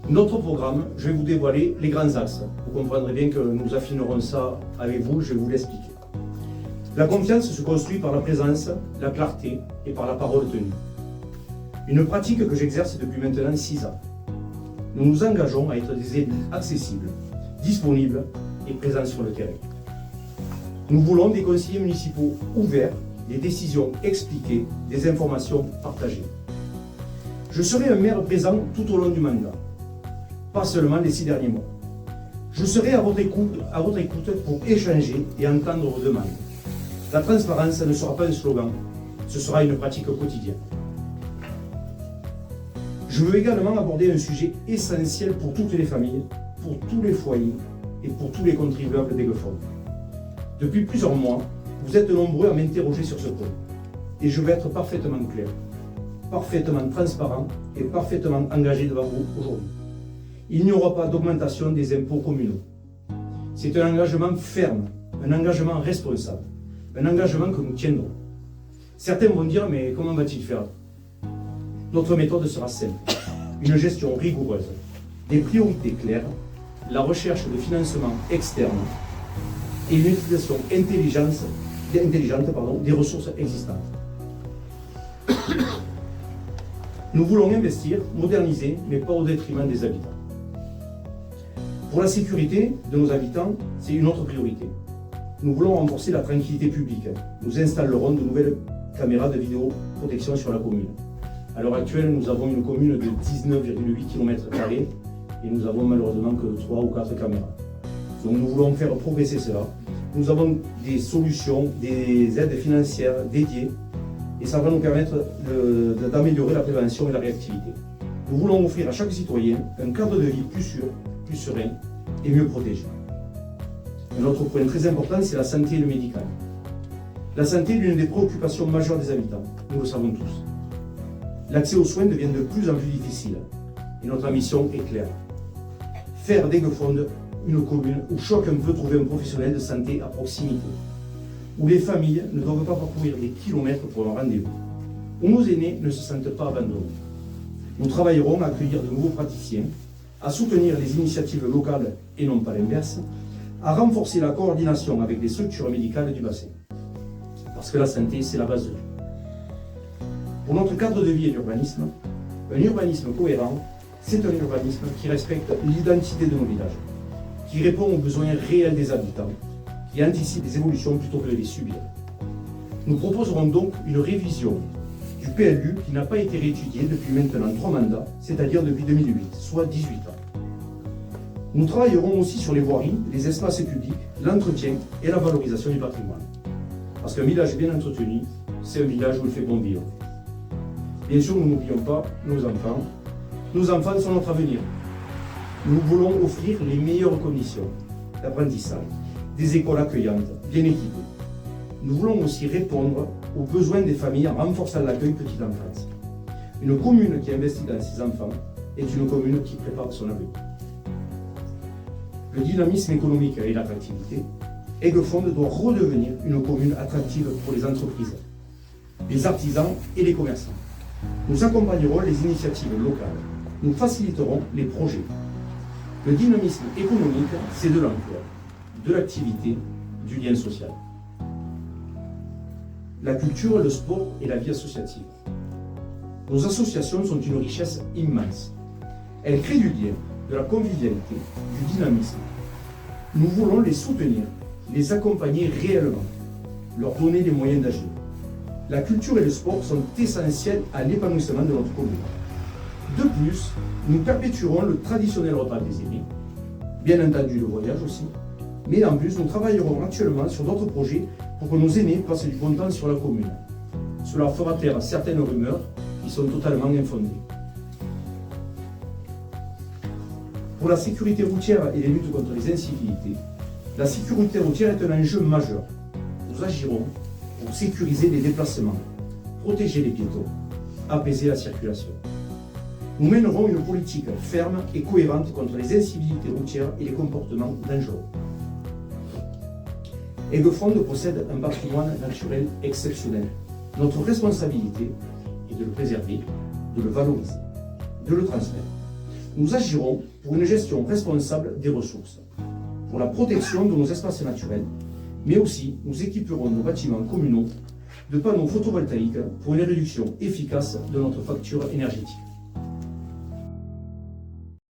Notre programme, je vais vous dévoiler les grands axes. Vous comprendrez bien que nous affinerons ça avec vous, je vais vous l'expliquer. La confiance se construit par la présence, la clarté et par la parole tenue. Une pratique que j'exerce depuis maintenant 6 ans. Nous nous engageons à être des élus accessibles, disponibles et présents sur le terrain. Nous voulons des conseillers municipaux ouverts, des décisions expliquées, des informations partagées. Je serai un maire présent tout au long du mandat, pas seulement les 6 derniers mois. Je serai à votre écoute pour échanger et entendre vos demandes. La transparence ne sera pas un slogan, ce sera une pratique quotidienne. Je veux également aborder un sujet essentiel pour toutes les familles, pour tous les foyers et pour tous les contribuables d'Aiguefond. Depuis plusieurs mois, vous êtes nombreux à m'interroger sur ce point. Et je vais être parfaitement clair, parfaitement transparent et parfaitement engagé devant vous aujourd'hui. Il n'y aura pas d'augmentation des impôts communaux. C'est un engagement ferme, un engagement responsable, un engagement que nous tiendrons. Certains vont dire, mais comment va-t-il faire? Notre méthode sera simple, une gestion rigoureuse, des priorités claires, la recherche de financement externe et une utilisation intelligente des ressources existantes. Nous voulons investir, moderniser, mais pas au détriment des habitants. Pour la sécurité de nos habitants, c'est une autre priorité. Nous voulons renforcer la tranquillité publique. Nous installerons de nouvelles caméras de vidéoprotection sur la commune. À l'heure actuelle, nous avons une commune de 19,8 km² et nous avons malheureusement que 3 ou 4 caméras. Donc nous voulons faire progresser cela. Nous avons des solutions, des aides financières dédiées et ça va nous permettre d'améliorer la prévention et la réactivité. Nous voulons offrir à chaque citoyen un cadre de vie plus sûr, plus serein et mieux protégé. Un autre point très important, c'est la santé et le médical. La santé est l'une des préoccupations majeures des habitants, nous le savons tous. L'accès aux soins devient de plus en plus difficile et notre mission est claire. Faire d'Aiguefond une commune où chacun peut trouver un professionnel de santé à proximité, où les familles ne doivent pas parcourir des kilomètres pour un rendez-vous, où nos aînés ne se sentent pas abandonnés. Nous travaillerons à accueillir de nouveaux praticiens, à soutenir les initiatives locales et non pas l'inverse, à renforcer la coordination avec les structures médicales du bassin. Parce que la santé, c'est la base de tout. Pour notre cadre de vie et d'urbanisme, un urbanisme cohérent, c'est un urbanisme qui respecte l'identité de nos villages, qui répond aux besoins réels des habitants, qui anticipe les évolutions plutôt que de les subir. Nous proposerons donc une révision du PLU qui n'a pas été réétudiée depuis maintenant 3 mandats, c'est-à-dire depuis 2008, soit 18 ans. Nous travaillerons aussi sur les voiries, les espaces publics, l'entretien et la valorisation du patrimoine. Parce qu'un village bien entretenu, c'est un village où il fait bon vivre. Bien sûr, nous n'oublions pas nos enfants. Nos enfants sont notre avenir. Nous voulons offrir les meilleures conditions d'apprentissage, des écoles accueillantes, bien équipées. Nous voulons aussi répondre aux besoins des familles en renforçant l'accueil petite enfance. Une commune qui investit dans ses enfants est une commune qui prépare son avenir. Le dynamisme économique et l'attractivité, Aiguefond doit redevenir une commune attractive pour les entreprises, les artisans et les commerçants. Nous accompagnerons les initiatives locales. Nous faciliterons les projets. Le dynamisme économique, c'est de l'emploi, de l'activité, du lien social. La culture, le sport et la vie associative. Nos associations sont une richesse immense. Elles créent du lien, de la convivialité, du dynamisme. Nous voulons les soutenir, les accompagner réellement, leur donner les moyens d'agir. La culture et le sport sont essentiels à l'épanouissement de notre commune. De plus, nous perpétuerons le traditionnel repas des aînés, bien entendu le voyage aussi, mais en plus nous travaillerons actuellement sur d'autres projets pour que nos aînés passent du bon temps sur la commune. Cela fera taire certaines rumeurs qui sont totalement infondées. Pour la sécurité routière et les luttes contre les incivilités, la sécurité routière est un enjeu majeur. Nous agirons pour sécuriser les déplacements, protéger les piétons, apaiser la circulation. Nous mènerons une politique ferme et cohérente contre les incivilités routières et les comportements dangereux. Aiguefond possède un patrimoine naturel exceptionnel. Notre responsabilité est de le préserver, de le valoriser, de le transmettre. nous agirons pour une gestion responsable des ressources, pour la protection de nos espaces naturels, mais aussi nous équiperons nos bâtiments communaux de panneaux photovoltaïques pour une réduction efficace de notre facture énergétique.